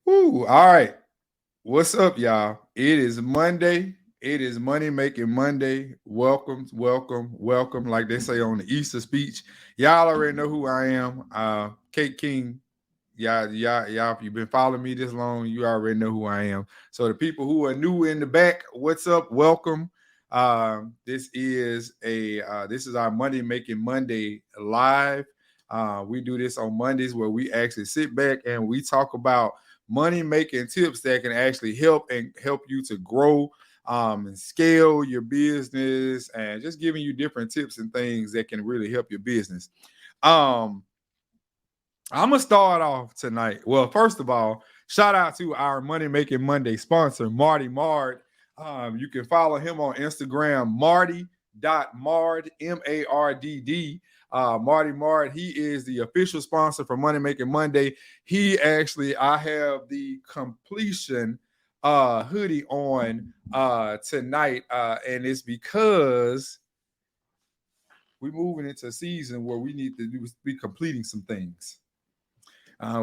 Woo, all right. What's up, y'all? It is Monday. It is Money Making Monday. Welcome, welcome, welcome. Like they say on the Easter speech. Y'all already know who I am. Kate King. Y'all, if you've been following me this long, you already know who I am. So the people who are new in the back, what's up? Welcome. This is our Money Making Monday live. We do this on Mondays where we actually sit back and we talk about money making tips that can actually help you to grow and scale your business, and just giving you different tips and things that can really help your business. Um, I'm gonna start off tonight. Well, first of all, shout out to our Money Making Monday sponsor, Marty Mard. You can follow him on Instagram, Marty.Mard, Mardd. Marty Mard, he is the official sponsor for Money Making Monday. I have the completion hoodie on tonight, and it's because we're moving into a season where we need to be completing some things.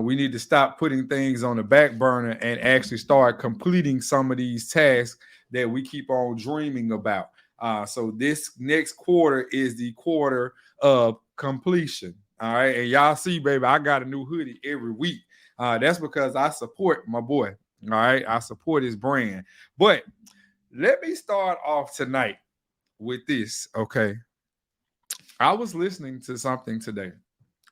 We need to stop putting things on the back burner and actually start completing some of these tasks that we keep on dreaming about. So this next quarter is the quarter of completion. All right. And y'all see, baby, I got a new hoodie every week. That's because I support my boy. All right. I support his brand. But let me start off tonight with this. Okay. I was listening to something today,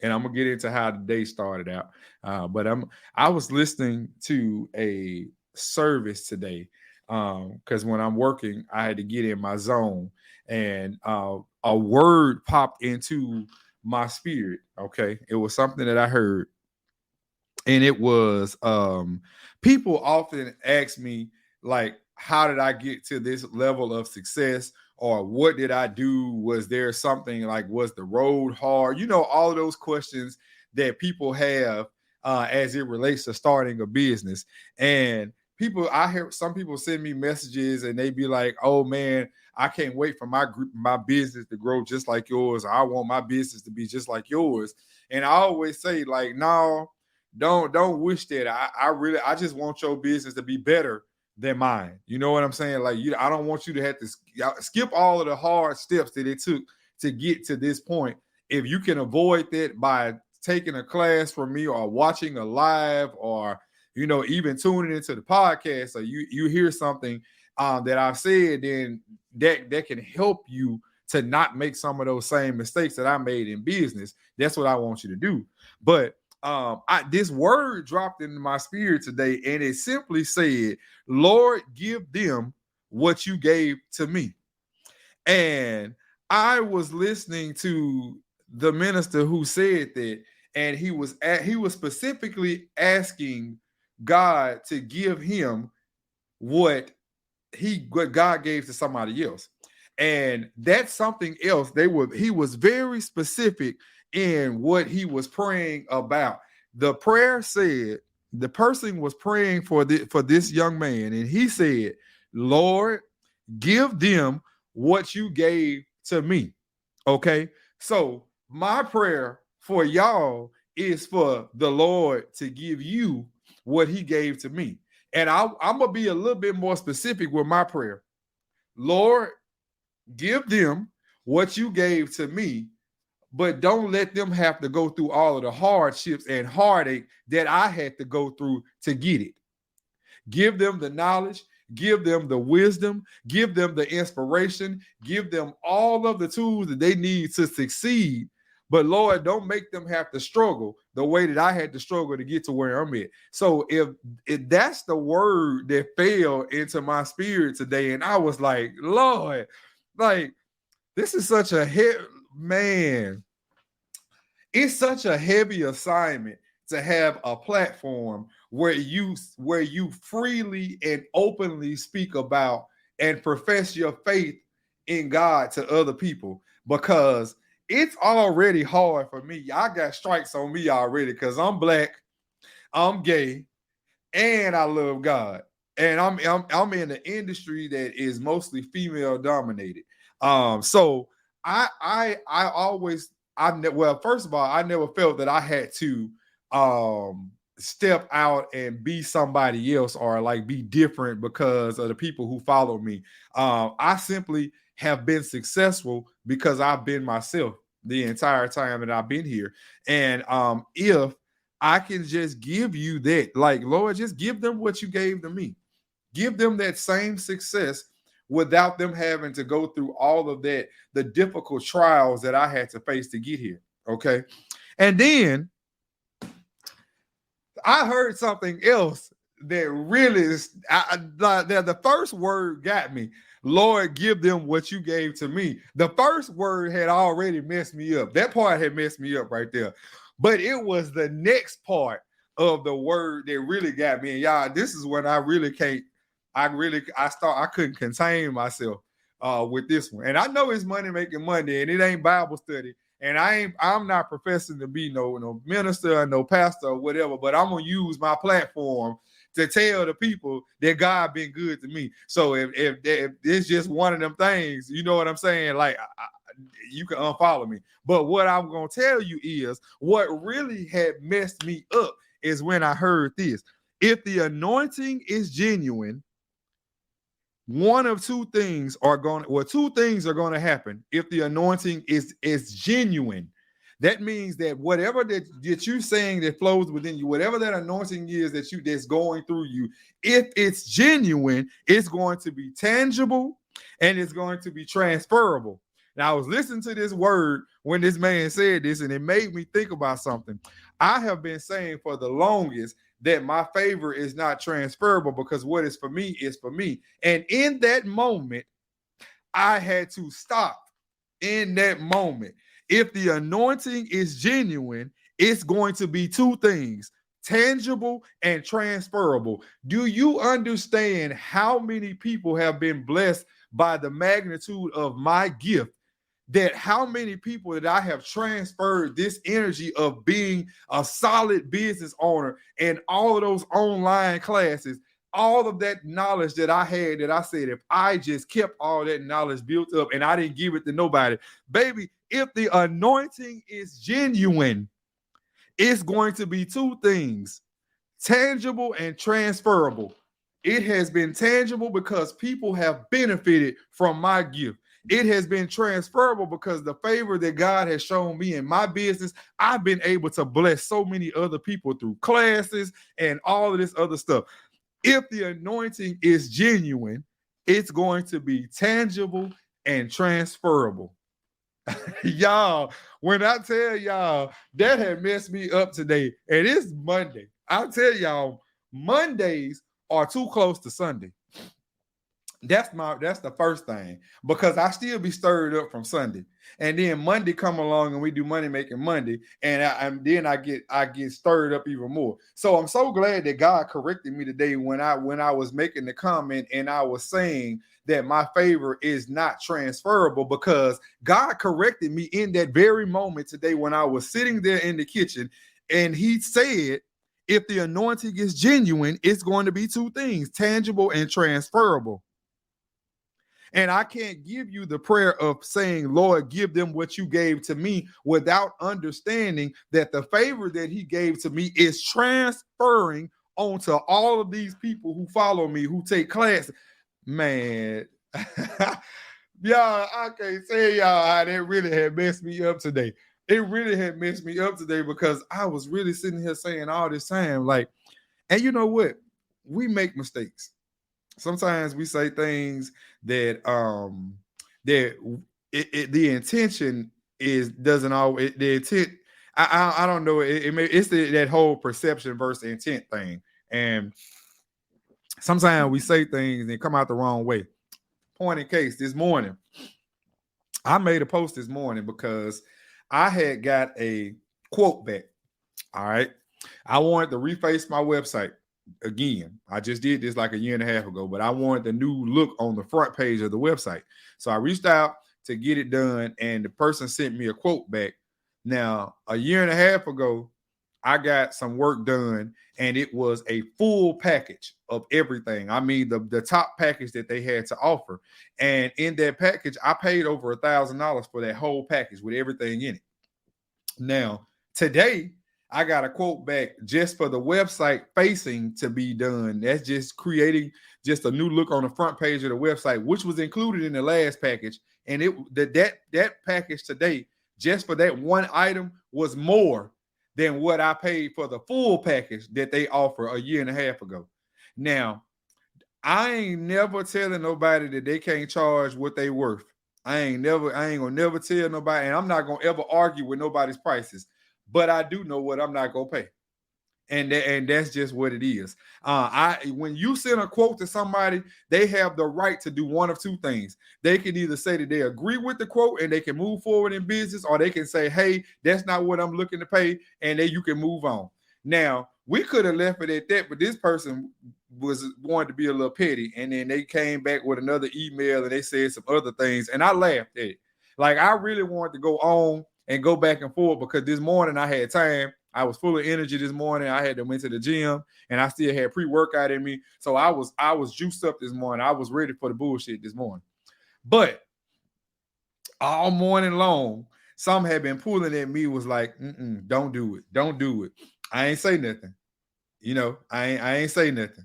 and I'm gonna get into how the day started out. I was listening to a service today because when I'm working, I had to get in my zone, and a word popped into my spirit. Okay, it was something that I heard, and it was people often ask me, like, how did I get to this level of success, or what did I do? Was there something, like, was the road hard? All of those questions that people have as it relates to starting a business. And I hear some people send me messages and they be like, oh man, I can't wait for my business to grow just like yours. I want my business to be just like yours. And I always say, like, no, don't wish that. I just want your business to be better than mine. You know what I'm saying? Like, I don't want you to have to skip all of the hard steps that it took to get to this point. If you can avoid that by taking a class from me, or watching a live, or even tuning into the podcast, so you hear something that I've said, then that can help you to not make some of those same mistakes that I made in business. That's what I want you to do. But this word dropped into my spirit today, and it simply said, Lord, give them what you gave to me. And I was listening to the minister who said that, and he was specifically asking God to give him what God gave to somebody else. And that's something else. He was very specific in what he was praying about. The prayer said, the person was praying for this young man, and he said, Lord, give them what you gave to me. Okay. So my prayer for y'all is for the Lord to give you what he gave to me. And I'm going to be a little bit more specific with my prayer. Lord, give them what you gave to me, but don't let them have to go through all of the hardships and heartache that I had to go through to get it. Give them the knowledge, give them the wisdom, give them the inspiration, give them all of the tools that they need to succeed. But Lord, don't make them have to struggle the way that I had to struggle to get to where I'm at. So if that's the word that fell into my spirit today, and I was like, Lord, like, this is such a man. It's such a heavy assignment to have a platform where you freely and openly speak about and profess your faith in God to other people, because it's already hard for me. I got strikes on me already because I'm black, I'm gay, and I love God. And I'm in an industry that is mostly female dominated. So I always, well, first of all, I never felt that I had to step out and be somebody else or like be different because of the people who follow me. I simply have been successful because I've been myself the entire time that I've been here. And if I can just give you that, like, Lord, just give them what you gave to me. Give them that same success without them having to go through all of that, the difficult trials that I had to face to get here. Okay. And then I heard something else that really is the first word got me. Lord, give them what you gave to me. The first word had already messed me up. That part had messed me up right there. But it was the next part of the word that really got me. And y'all, this is when I really can't, I couldn't contain myself with this one. And I know it's Money Making Monday and it ain't Bible study. And I'm not professing to be no minister or no pastor or whatever, but I'm gonna use my platform to tell the people that God been good to me. So if it's just one of them things, you know what I'm saying? Like you can unfollow me. But what I'm gonna tell you is what really had messed me up is when I heard this. If the anointing is genuine, one of two things are going to happen if the anointing is genuine. That means that whatever that you're saying that flows within you, whatever that anointing is that's going through you, if it's genuine, it's going to be tangible and it's going to be transferable. Now, I was listening to this word when this man said this, and it made me think about something. I have been saying for the longest that my favor is not transferable because what is for me is for me. And in that moment, I had to stop in that moment. If the anointing is genuine, it's going to be two things: tangible and transferable. Do you understand how many people have been blessed by the magnitude of my gift? That how many people that I have transferred this energy of being a solid business owner and all of those online classes, all of that knowledge that I had, that I said, if I just kept all that knowledge built up and I didn't give it to nobody, baby, if the anointing is genuine, it's going to be two things: tangible and transferable. It has been tangible because people have benefited from my gift. It has been transferable because the favor that God has shown me in my business, I've been able to bless so many other people through classes and all of this other stuff. If the anointing is genuine, it's going to be tangible and transferable. Y'all, when I tell y'all that had messed me up today, and it's Monday, I'll tell y'all, Mondays are too close to Sunday. That's the first thing, because I still be stirred up from Sunday, and then Monday come along and we do Money Making Monday, and then I get stirred up even more. So I'm so glad that God corrected me today when I was making the comment and I was saying that my favor is not transferable, because God corrected me in that very moment today when I was sitting there in the kitchen, and He said, if the anointing is genuine, it's going to be two things: tangible and transferable. And I can't give you the prayer of saying, Lord, give them what you gave to me, without understanding that the favor that He gave to me is transferring onto all of these people who follow me, who take classes. Man, y'all, I can't say y'all how that really had messed me up today. It really had messed me up today, because I was really sitting here saying all this time, like, and you know what? We make mistakes. Sometimes we say things that the intention doesn't always, the intent, I don't know, it's that whole perception versus intent thing. And sometimes we say things and come out the wrong way. Point in case, this morning I made a post this morning because I had got a quote back. All right, I wanted to reface my website again. I just did this like a year and a half ago, but I wanted the new look on the front page of the website. So I reached out to get it done, and the person sent me a quote back. Now, a year and a half ago, I got some work done, and it was a full package of everything. I mean, the top package that they had to offer. And in that package, I paid over $1,000 for that whole package with everything in it. Now, today, I got a quote back just for the website facing to be done. That's just creating just a new look on the front page of the website, which was included in the last package. And that package today, just for that one item, was more than what I paid for the full package that they offer a year and a half ago. Now, I ain't never telling nobody that they can't charge what they worth. I ain't gonna never tell nobody, and I'm not gonna ever argue with nobody's prices. But I do know what I'm not gonna pay. And that's just what it is. When you send a quote to somebody, they have the right to do one of two things. They can either say that they agree with the quote and they can move forward in business, or they can say, hey, that's not what I'm looking to pay, and then you can move on. Now, we could have left it at that, but this person was wanted to be a little petty, and then they came back with another email and they said some other things, and I laughed at it. Like, I really wanted to go on and go back and forth because this morning I had time. I was full of energy this morning. I had to went to the gym and I still had pre-workout in me. So I was juiced up this morning. I was ready for the bullshit this morning. But all morning long, some had been pulling at me, was like, don't do it. Don't do it. I ain't say nothing. You know, I ain't say nothing.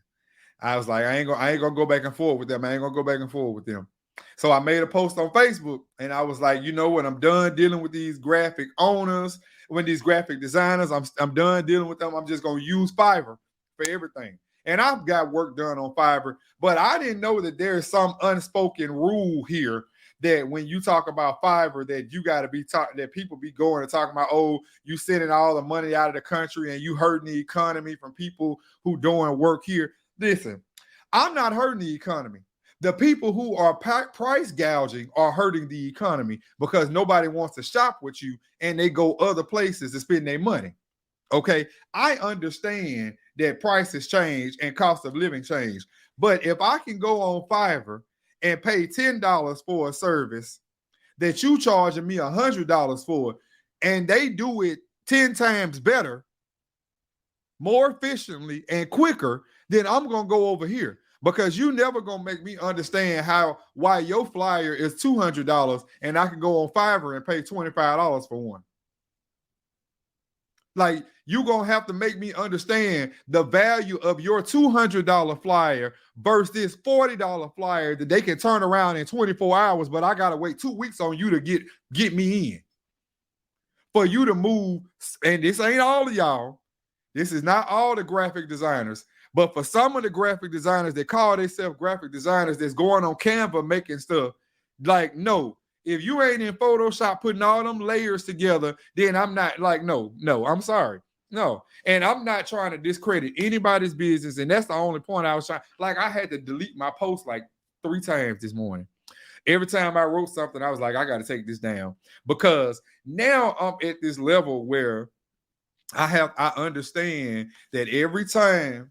I was like, I ain't gonna go back and forth with them. I ain't gonna go back and forth with them. So I made a post on Facebook and I was like, you know what? I'm done dealing with these graphic owners, when these graphic designers, I'm done dealing with them. I'm just going to use Fiverr for everything. And I've got work done on Fiverr, but I didn't know that there is some unspoken rule here that when you talk about Fiverr, that you got to be that people be going and talking about, oh, you sending all the money out of the country and you hurting the economy from people who doing work here. Listen, I'm not hurting the economy. The people who are price gouging are hurting the economy because nobody wants to shop with you and they go other places to spend their money. Okay, I understand that prices change and cost of living change. But if I can go on Fiverr and pay $10 for a service that you charging me $100 for, and they do it 10 times better, more efficiently and quicker, then I'm going to go over here. Because you never gonna make me understand why your flyer is $200 and I can go on Fiverr and pay $25 for one. Like, you gonna have to make me understand the value of your $200 flyer versus this $40 flyer that they can turn around in 24 hours, but I gotta wait 2 weeks on you to get me in. For you to move, and this ain't all of y'all. This is not all the graphic designers. But for some of the graphic designers that call themselves graphic designers that's going on Canva making stuff, like, no, if you ain't in Photoshop putting all them layers together, then I'm not like, no, I'm sorry. No. And I'm not trying to discredit anybody's business. And that's the only point I was trying. Like, I had to delete my post like 3 times this morning. Every time I wrote something, I was like, I got to take this down. Because now I'm at this level where I understand that every time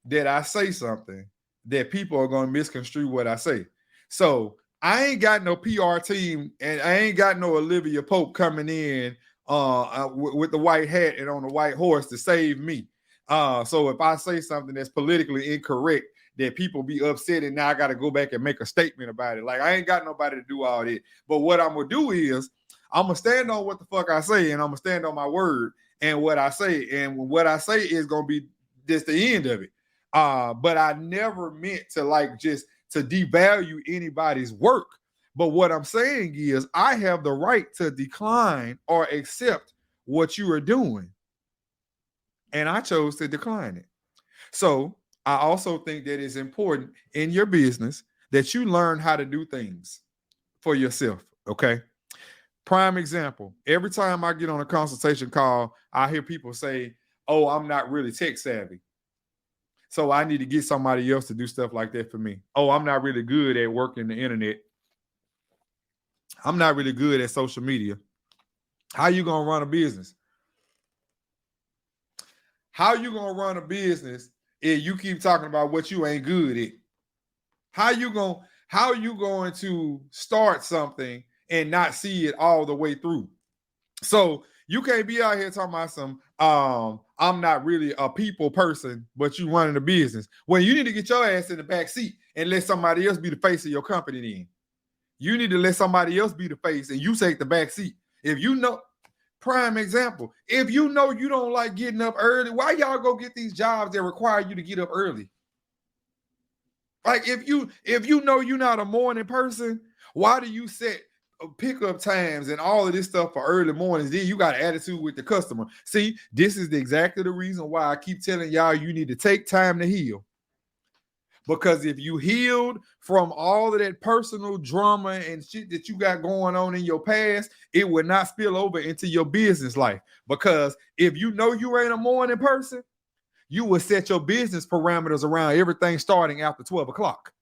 that I say something, that people are going to misconstrue what I say. So I ain't got no PR team and I ain't got no Olivia Pope coming in with the white hat and on the white horse to save me. So if I say something that's politically incorrect, that people be upset and now I got to go back and make a statement about it. Like, I ain't got nobody to do all that. But what I'm going to do is I'm going to stand on what the fuck I say, and I'm going to stand on my word and what I say. And what I say is going to be just the end of it. But I never meant to just to devalue anybody's work. But what I'm saying is I have the right to decline or accept what you are doing. And I chose to decline it. So I also think that it's important in your business that you learn how to do things for yourself. Okay. Prime example. Every time I get on a consultation call, I hear people say, oh, I'm not really tech savvy, so I need to get somebody else to do stuff like that for me. Oh, I'm not really good at working the internet. I'm not really good at social media. How you going to run a business? How you going to run a business if you keep talking about what you ain't good at? How you going to start something and not see it all the way through? So you can't be out here talking about some, I'm not really a people person, but you running a business. Well, you need to get your ass in the back seat and let somebody else be the face of your company then. You need to let somebody else be the face and you take the back seat. If you know, Prime example. If you know you don't like getting up early, why y'all go get these jobs that require you to get up early? Like if you know you're not a morning person, why do you set pickup times and all of this stuff for early mornings? Then you got an attitude with the customer. See, this is exactly the reason why I keep telling y'all you need to take time to heal. Because if you healed from all of that personal drama and shit that you got going on in your past, it would not spill over into your business life. Because if you know you ain't a morning person, you will set your business parameters around everything starting after 12 o'clock.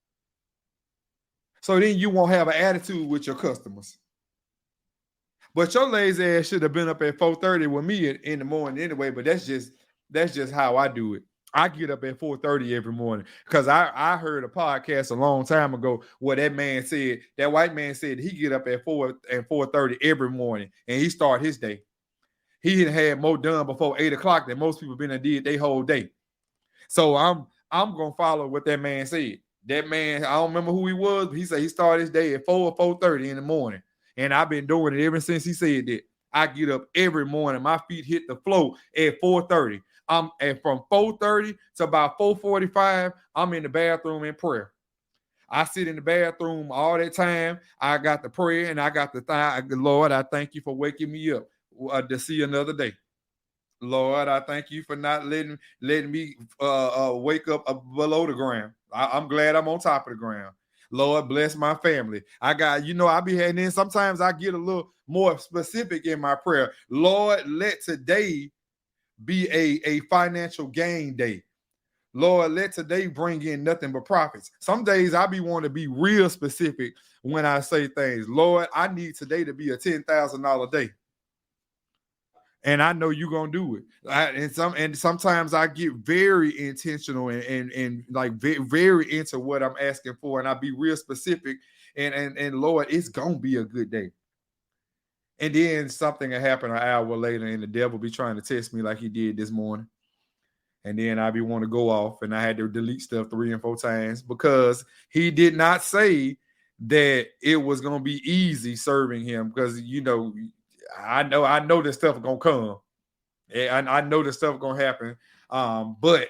So then you won't have an attitude with your customers. But your lazy ass should have been up at 4:30 with me in the morning anyway. But that's just how I do it. I get up at 4:30 every morning because I heard a podcast a long time ago where that white man said he get up at 4:30 every morning and he start his day. He had more done before 8 o'clock than most people been and did their whole day. So I'm gonna follow what that man said. That man, I don't remember who he was, but he said he started his day at 4 or 4:30 in the morning. And I've been doing it ever since he said that. I get up every morning. My feet hit the floor at 4:30. And from 4:30 to about 4:45, I'm in the bathroom in prayer. I sit in the bathroom all that time. I got the prayer and I got the Lord, I thank you for waking me up to see another day. Lord, I thank you for not letting me wake up below the ground. I'm glad I'm on top of the ground. Lord, bless my family. I be having, then sometimes I get a little more specific in my prayer. Lord, let today be a financial gain day. Lord, let today bring in nothing but profits. Some days I be wanting to be real specific when I say things. Lord, I need today to be a $10,000 day. And I know you're gonna do it. And sometimes I get very intentional and like very, very into what I'm asking for, and I be real specific. And Lord, it's gonna be a good day. And then something will happen an hour later, and the devil be trying to test me like he did this morning. And then I be want to go off, and I had to delete stuff 3 and 4 times because he did not say that it was gonna be easy serving him. Because I know this stuff gonna come. And I know this stuff gonna happen. But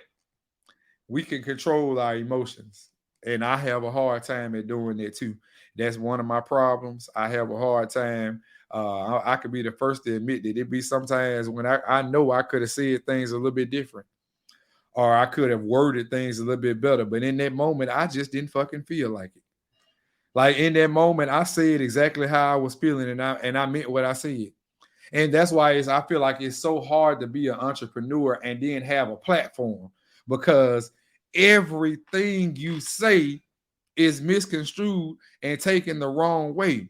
we can control our emotions. And I have a hard time at doing that too. That's one of my problems. I have a hard time. I could be the first to admit that it be sometimes when I know I could have said things a little bit different, or I could have worded things a little bit better. But in that moment, I just didn't fucking feel like it. Like in that moment, I said exactly how I was feeling, and I meant what I said. And that's why I feel like it's so hard to be an entrepreneur and then have a platform, because everything you say is misconstrued and taken the wrong way.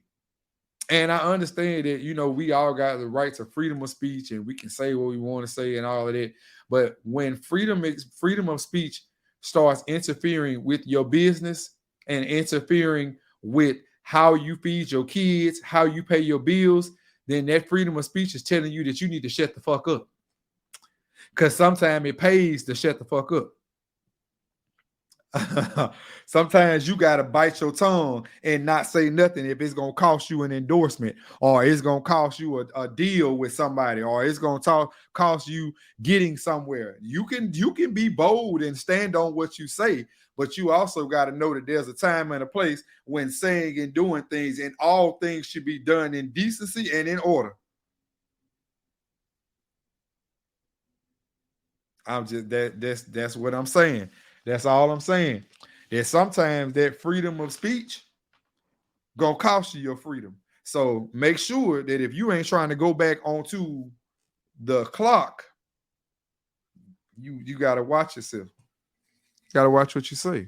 And I understand that, we all got the right to freedom of speech and we can say what we want to say and all of that. But when freedom of speech starts interfering with your business and interfering with how you feed your kids, how you pay your bills, then that freedom of speech is telling you that you need to shut the fuck up. Because sometimes it pays to shut the fuck up. Sometimes you got to bite your tongue and not say nothing if it's going to cost you an endorsement, or it's going to cost you a deal with somebody, or it's going to cost you getting somewhere. You can be bold and stand on what you say, but you also got to know that there's a time and a place when saying and doing things, and all things should be done in decency and in order. That's what I'm saying. That's all I'm saying. That sometimes that freedom of speech gonna cost you your freedom. So make sure that if you ain't trying to go back onto the clock, you gotta watch yourself. Gotta watch what you say.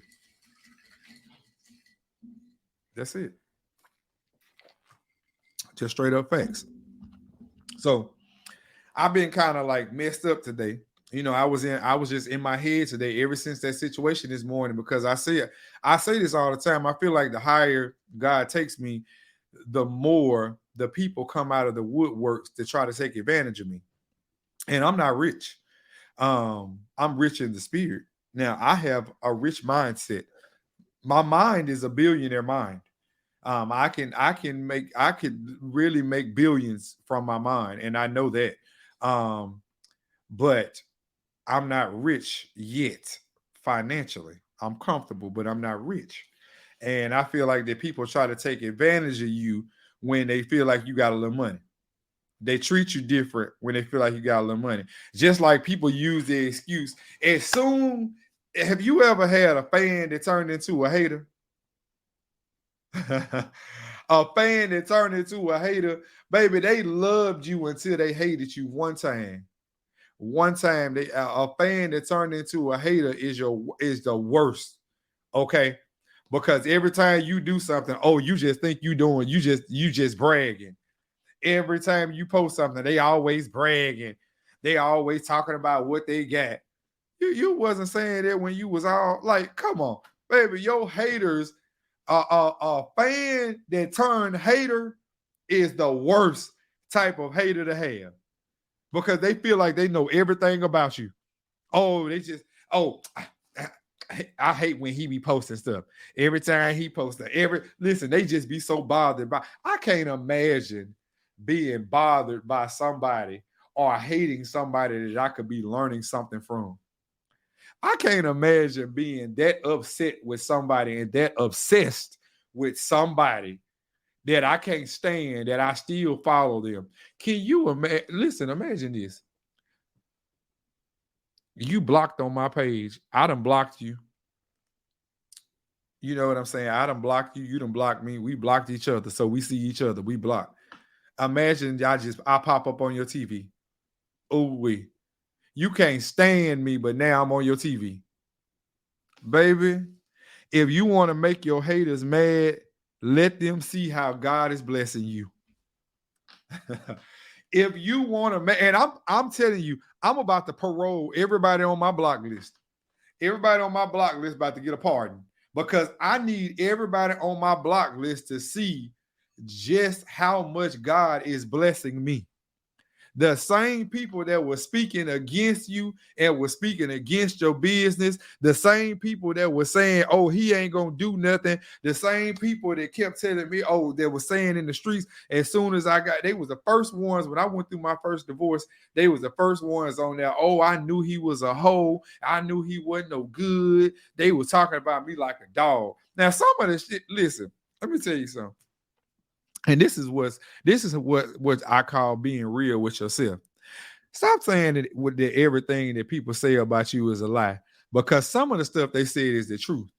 That's it. Just straight up facts. So I've been kind of like messed up today. I was just in my head today ever since that situation this morning, because I say this all the time. I feel like the higher God takes me, the more the people come out of the woodworks to try to take advantage of me. And I'm not rich. I'm rich in the spirit. Now I have a rich mindset. My mind is a billionaire mind. I could really make billions from my mind, and I know that. But I'm not rich yet financially. I'm comfortable, but I'm not rich. And I feel like that people try to take advantage of you when they feel like you got a little money. They treat you different when they feel like you got a little money. Just like people use the excuse. As soon, have you ever had a fan that turned into a hater? A fan that turned into a hater, baby, they loved you until they hated you one time. One time, a fan that turned into a hater is the worst. Okay, because every time you do something, oh, you just think you just bragging. Every time you post something, they always bragging. They always talking about what they got. You wasn't saying that when you was all like, come on, baby, your haters, a fan that turned hater is the worst type of hater to have because they feel like they know everything about you. Oh, they just, oh, I hate when he be posting stuff. Every time he posts listen, they just be so bothered by. I can't imagine being bothered by somebody or hating somebody that I could be learning something from. I can't imagine being that upset with somebody and that obsessed with somebody that I can't stand, that I still follow them. Can you imagine? Listen, imagine this. You blocked on my page. I done blocked you. You know what I'm saying? I done blocked you. You done blocked me. We blocked each other. So we see each other. We block. Imagine I pop up on your TV. Oh, we. You can't stand me, but now I'm on your TV. Baby, if you want to make your haters mad, let them see how God is blessing you. If you want to, and I'm telling you, I'm about to parole everybody on my block list. Everybody on my block list about to get a pardon because I need everybody on my block list to see just how much God is blessing me. The same people that were speaking against you and were speaking against your business, the same people that were saying, oh, he ain't gonna do nothing, the same people that kept telling me, oh, they were saying in the streets, as soon as they was the first ones when I went through my first divorce, they was the first ones on there. Oh, I knew he was a hoe. I knew he wasn't no good. They were talking about me like a dog. Now, some of this shit, listen, let me tell you something. And this is what I call being real with yourself. Stop saying that everything that people say about you is a lie, because some of the stuff they said is the truth.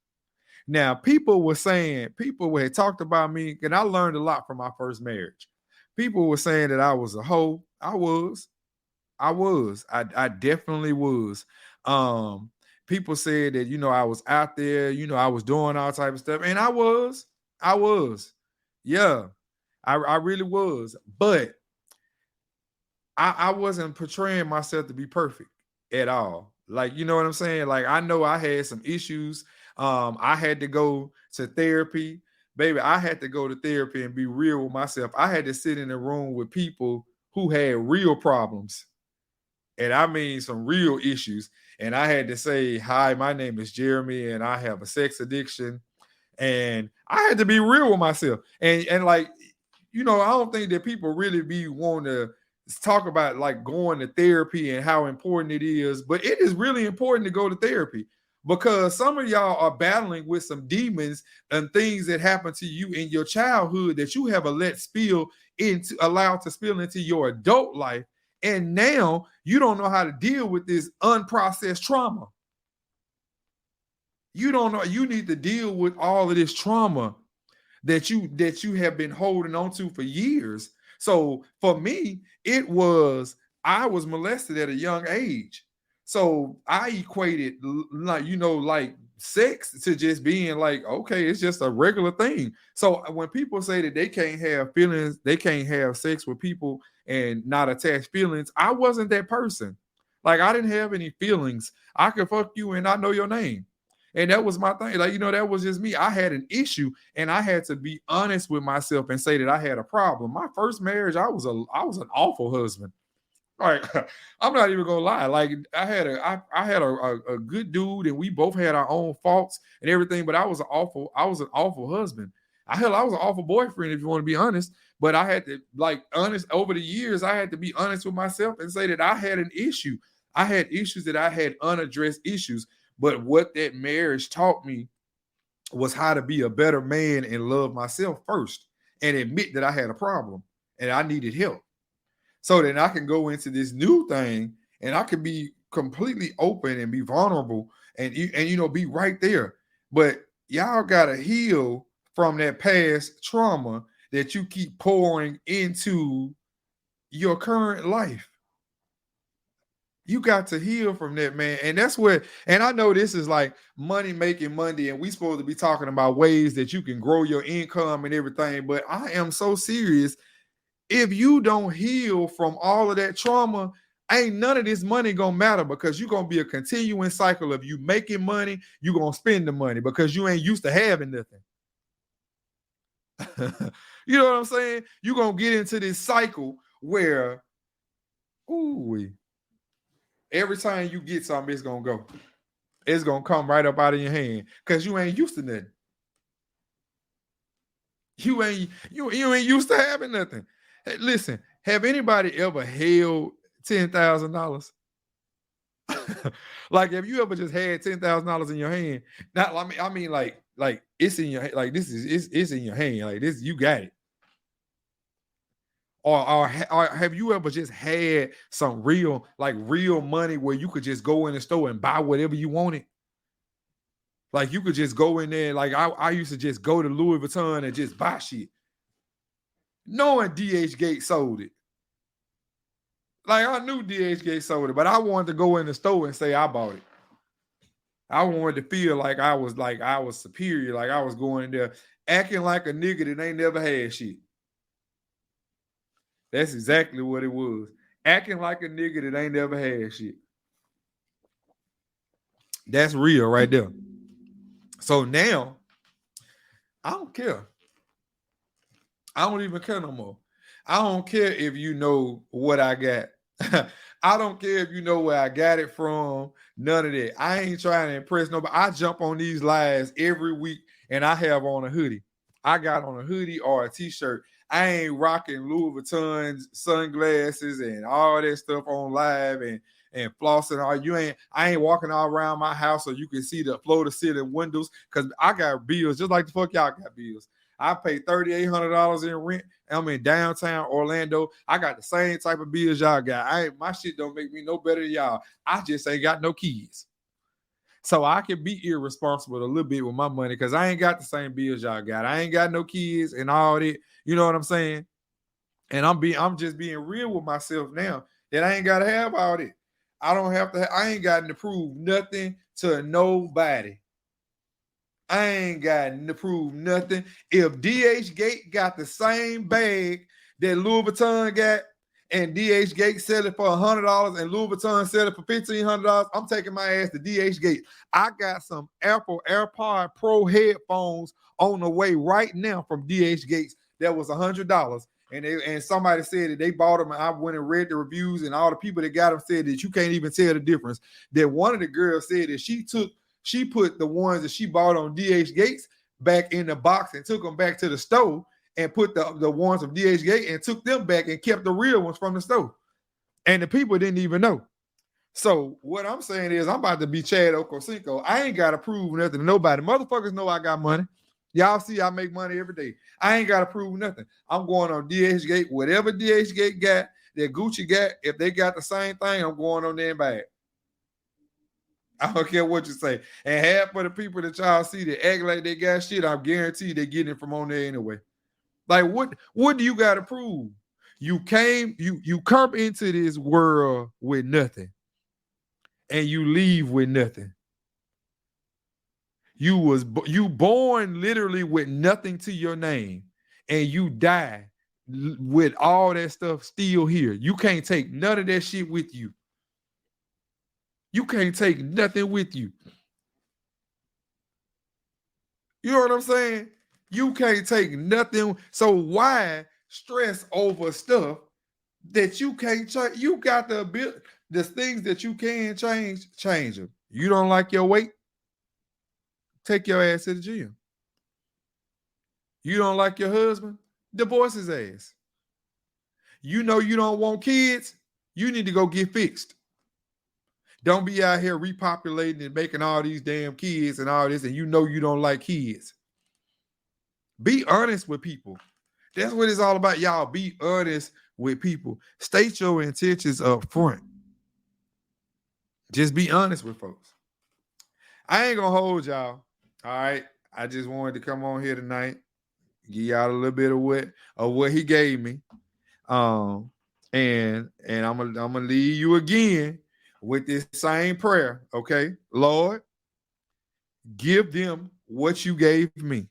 Now, people had talked about me, and I learned a lot from my first marriage. People were saying that I was a hoe. I was. I definitely was. People said that, I was out there, I was doing all type of stuff, and I was. Yeah. I really was, but I wasn't portraying myself to be perfect at all. Like, you know what I'm saying? Like, I know I had some issues. I had to go to therapy. Baby, I had to go to therapy and be real with myself. I had to sit in a room with people who had real problems. And I mean some real issues. And I had to say, hi, my name is Jeremy, and I have a sex addiction. And I had to be real with myself. And like, I don't think that people really be wanting to talk about like going to therapy and how important it is, but it is really important to go to therapy because some of y'all are battling with some demons and things that happened to you in your childhood that you have allowed to spill into your adult life. And now you don't know how to deal with this unprocessed trauma. You don't know, you need to deal with all of this trauma that you have been holding on to for years. So for me, I was molested at a young age. So I equated like sex to just being like, okay, it's just a regular thing. So when people say that they can't have feelings, they can't have sex with people and not attach feelings, I wasn't that person. Like, I didn't have any feelings. I could fuck you and I know your name. And that was my thing. Like, that was just me. I had an issue and I had to be honest with myself and say that I had a problem. My first marriage, I was an awful husband. Like, I'm not even gonna lie. Like, I had a good dude and we both had our own faults and everything, but I was an awful husband. I was an awful boyfriend, if you want to be honest. But I had to, like, honest over the years, I had to be honest with myself and say that I had an issue. I had issues that I had unaddressed issues. But what that marriage taught me was how to be a better man and love myself first and admit that I had a problem and I needed help. So then I can go into this new thing and I can be completely open and be vulnerable and be right there. But y'all gotta heal from that past trauma that you keep pouring into your current life. You got to heal from that, man. And that's where, and I know this is like Money Making Monday, and we supposed to be talking about ways that you can grow your income and everything. But I am so serious. If you don't heal from all of that trauma, ain't none of this money gonna matter, because you're gonna be a continuing cycle of you making money, you're gonna spend the money because you ain't used to having nothing. You know what I'm saying? You're gonna get into this cycle where, every time you get something, it's gonna go. It's gonna come right up out of your hand because you ain't used to nothing. You ain't used to having nothing. Hey, listen, have anybody ever held $10,000? Like, have you ever just had $10,000 in your hand? Not, I mean, like it's in your, like, this is it's in your hand, like this, you got it. Or have you ever just had some real money where you could just go in the store and buy whatever you wanted? Like, you could just go in there. Like, I used to just go to Louis Vuitton and just buy shit, knowing DH Gates sold it. Like, I knew DH Gates sold it, but I wanted to go in the store and say I bought it. I wanted to feel like I was superior, like I was going in there acting like a nigga that ain't never had shit. That's exactly what it was. Acting like a nigga that ain't never had shit. That's real right there. So now, I don't care. I don't even care no more. I don't care if you know what I got. I don't care if you know where I got it from. None of that. I ain't trying to impress nobody. I jump on these lives every week and I have on a hoodie. I got on a hoodie or a t-shirt. I ain't rocking Louis Vuitton sunglasses and all that stuff on live and flossing. I ain't walking all around my house so you can see the floor to ceiling windows, because I got bills just like the fuck y'all got bills. I pay $3,800 in rent. I'm in downtown Orlando. I got the same type of bills y'all got. My shit don't make me no better than y'all. I just ain't got no kids. So I can be irresponsible a little bit with my money because I ain't got the same bills y'all got. I ain't got no kids and all that. You know what I'm saying? And I'm just being real with myself now that I ain't gotta have all that. I ain't got to prove nothing to nobody. I ain't got to prove nothing. If DH Gate got the same bag that Louis Vuitton got, and DH Gate sell it for $100 and Louis Vuitton sell it for $1,500, I'm taking my ass to DH Gate. I got some Apple AirPod Pro headphones on the way right now from DH Gates that was $100. And somebody said that they bought them, and I went and read the reviews, and all the people that got them said that you can't even tell the difference. That one of the girls said that she put the ones that she bought on DH Gates back in the box and took them back to the store, and put the ones from DH Gate and took them back and kept the real ones from the store. And the people didn't even know. So what I'm saying is I'm about to be Chad Okocinco. I ain't got to prove nothing to nobody. Motherfuckers know I got money. Y'all see I make money every day. I ain't got to prove nothing. I'm going on DH Gate. Whatever DH Gate got, that Gucci got, if they got the same thing, I'm going on there and buy it. I don't care what you say. And half of the people that y'all see that act like they got shit, I'm guaranteed they getting it from on there anyway. Like, what do you got to prove? You come into this world with nothing, and you leave with nothing. You born literally with nothing to your name, and you die with all that stuff still here. You can't take none of that shit with you. You can't take nothing with you. You know what I'm saying? You can't take nothing. So why stress over stuff that you can't change? You got the ability, the things that you can change them. You don't like your weight? Take your ass to the gym. You don't like your husband? Divorce his ass. You know you don't want kids? You need to go get fixed. Don't be out here repopulating and making all these damn kids and all this, and you know you don't like kids. Be honest with people. That's what it's all about, y'all. Be honest with people. State your intentions up front. Just be honest with folks. I ain't gonna hold y'all. All right. I just wanted to come on here tonight, give y'all a little bit of what he gave me. And I'm gonna leave you again with this same prayer. Okay. Lord, give them what you gave me.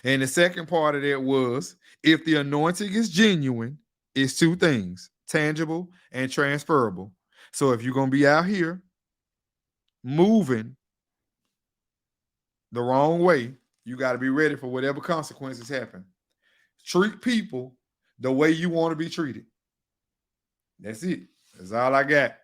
And the second part of that was, if the anointing is genuine, it's two things: tangible and transferable. So if you're going to be out here moving the wrong way, you got to be ready for whatever consequences happen. Treat people the way you want to be treated. That's it. That's all I got.